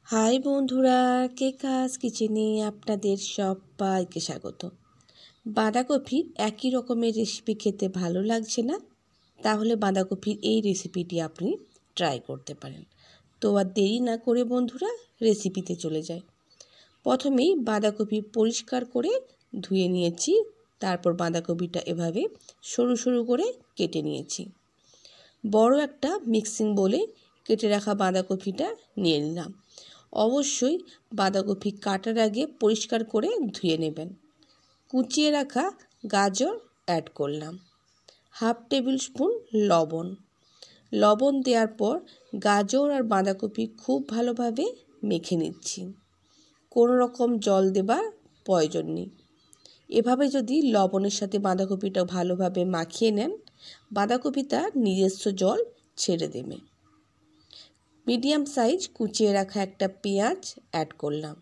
High বন্ধুরা, কেকাস কিচেনে আপনাদের সবাইকে স্বাগত। বাঁধাকপির একই রকমের রেসিপি খেতে ভালো লাগছে না? তাহলে বাঁধাকপির এই রেসিপিটি আপনি ট্রাই করতে পারেন। তো আর দেরি না করে বন্ধুরা রেসিপিতে চলে যায়। প্রথমেই বাঁধাকপি পরিষ্কার করে ধুয়ে নিয়েছি, তারপর বাঁধাকপিটা এভাবে সরু সরু করে কেটে নিয়েছি। বড় একটা মিক্সিং বোলে কেটে রাখা বাঁধাকপিটা নিয়ে নিলাম। অবশ্যই বাঁধাকপি কাটার আগে পরিষ্কার করে ধুয়ে নেবেন। কুচিয়ে রাখা গাজর অ্যাড করলাম। হাফ টেবিল স্পুন লবণ দেওয়ার পর গাজর আর বাঁধাকপি খুব ভালোভাবে মেখে নিচ্ছি। কোনো রকম জল দেবার প্রয়োজন নেই। এভাবে যদি লবণের সাথে বাঁধাকপিটা ভালোভাবে মাখিয়ে নেন, বাঁধাকপি তার নিজস্ব জল ছেড়ে দেবে। মিডিয়াম সাইজ কুচিয়ে রাখা একটা পেঁয়াজ অ্যাড করলাম।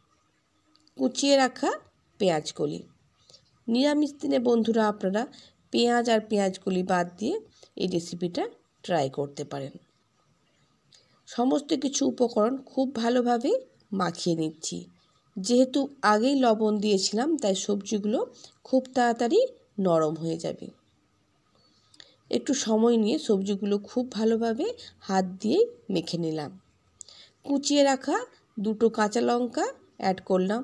কুচিয়ে রাখা পেঁয়াজগুলি, নিরামিষ দিনে বন্ধুরা আপনারা পেঁয়াজ আর পেঁয়াজগুলি বাদ দিয়ে এই রেসিপিটা ট্রাই করতে পারেন। সমস্ত কিছু উপকরণ খুব ভালোভাবে মাখিয়ে নিচ্ছি। যেহেতু আগেই লবণ দিয়েছিলাম, তাই সবজিগুলো খুব তাড়াতাড়ি নরম হয়ে যাবে। একটু সময় নিয়ে সবজিগুলো খুব ভালোভাবে হাত দিয়েই মেখে নিলাম। কুচিয়ে রাখা দুটো কাঁচা লঙ্কা অ্যাড করলাম।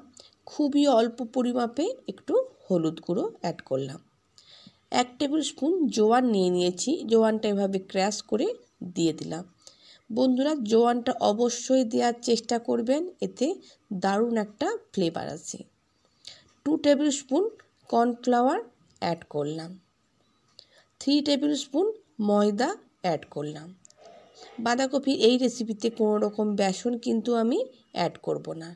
খুবই অল্প পরিমাপে একটু হলুদ গুঁড়ো অ্যাড করলাম। 1 টেবিল স্পুন জোয়ান নিয়েছি। জোয়ানটা এভাবে ক্র্যাশ করে দিয়ে দিলাম। বন্ধুরা, জোয়ানটা অবশ্যই দেওয়ার চেষ্টা করবেন, এতে দারুণ একটা ফ্লেভার আছে। 2 টেবিল স্পুন কর্নফ্লাওয়ার অ্যাড করলাম। 3 টেবিল স্পুন ময়দা অ্যাড করলাম। বাঁধাকপির এই রেসিপিতে কোনো রকম বেসন কিন্তু আমি অ্যাড করব না।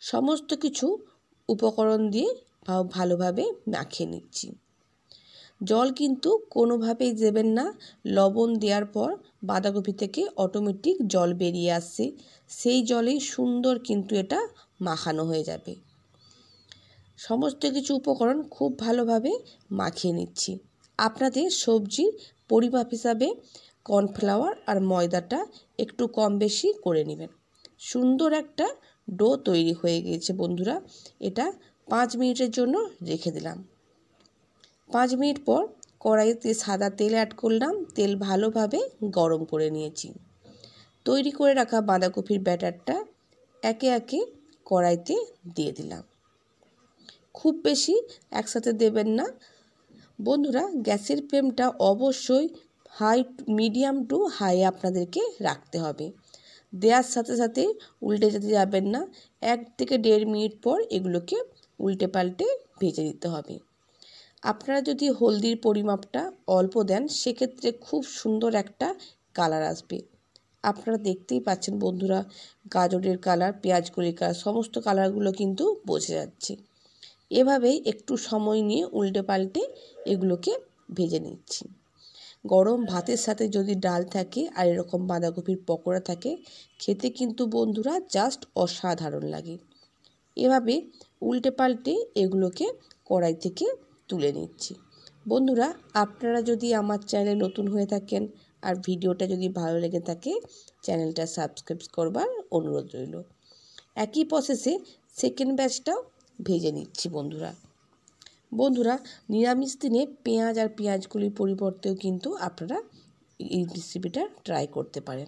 সমস্ত কিছু উপকরণ দিয়ে ভালোভাবে মাখিয়ে নিচ্ছি। জল কিন্তু কোনোভাবেই দেবেন না। লবণ দেওয়ার পর বাঁধাকপি থেকে অটোমেটিক জল বেরিয়ে আসছে, সেই জলেই সুন্দর কিন্তু এটা মাখানো হয়ে যাবে। সমস্ত কিছু উপকরণ খুব ভালোভাবে মাখিয়ে নিচ্ছি। আপনাদের সবজির পরিমাপ হিসাবে কর্নফ্লাওয়ার আর ময়দাটা একটু কম বেশি করে নেবেন। সুন্দর একটা ডো তৈরি হয়ে গিয়েছে বন্ধুরা। এটা 5 মিনিটের জন্য রেখে দিলাম। 5 মিনিট পর কড়াইতে সাদা তেল অ্যাড করলাম। তেল ভালোভাবে গরম করে নিয়েছি। তৈরি করে রাখা বাঁধাকপির ব্যাটারটা একে একে কড়াইতে দিয়ে দিলাম। খুব বেশি একসাথে দেবেন না বন্ধুরা। গ্যাসের ফ্লেমটা অবশ্যই মিডিয়াম টু হাই আপনাদেরকে রাখতে হবে। দেওয়ার সাথে সাথে উল্টে যেতে যাবেন না। 1 থেকে 1.5 মিনিট পর এগুলোকে উল্টে পাল্টে ভেজে নিতে হবে। আপনারা যদি হলদির পরিমাপটা অল্প দেন, সেক্ষেত্রে খুব সুন্দর একটা কালার আসবে। আপনারা দেখতেই পাচ্ছেন বন্ধুরা, গাজরের কালার, পেঁয়াজগুলির কালার, সমস্ত কালারগুলো কিন্তু বোঝা যাচ্ছে। এভাবেই একটু সময় নিয়ে উল্টে পাল্টে এগুলোকে ভেজে নিচ্ছি। গরম ভাতের সাথে যদি ডাল থাকে আর এরকম বাঁধাকপির পকোড়া থাকে, খেতে কিন্তু বন্ধুরা জাস্ট অসাধারণ লাগে। এভাবে উল্টে পাল্টে এগুলোকে কড়াই থেকে তুলে নিচ্ছি। বন্ধুরা, আপনারা যদি আমার চ্যানেলে নতুন হয়ে থাকেন আর ভিডিওটা যদি ভালো লেগে থাকে, চ্যানেলটা সাবস্ক্রাইব করবার অনুরোধ রইল। একই প্রসেসে সেকেন্ড ব্যাচটাও ভেজে নিচ্ছি বন্ধুরা। নিরামিষ দিনে পেঁয়াজ আর পেঁয়াজগুলির পরিবর্তেও কিন্তু আপনারা এই রেসিপিটা ট্রাই করতে পারেন।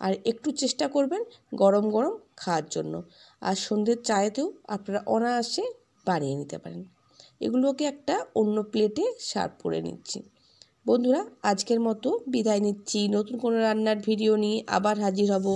আর একটু চেষ্টা করবেন গরম গরম খাওয়ার জন্য। আর সন্ধ্যের চায়েতেও আপনারা অনায়াসে বানিয়ে নিতে পারেন। এগুলোকে একটা অন্য প্লেটে সার্ভ করে নিচ্ছি। বন্ধুরা, আজকের মতো বিদায় নিচ্ছি। নতুন কোনো রান্নার ভিডিও নিয়ে আবার হাজির হব।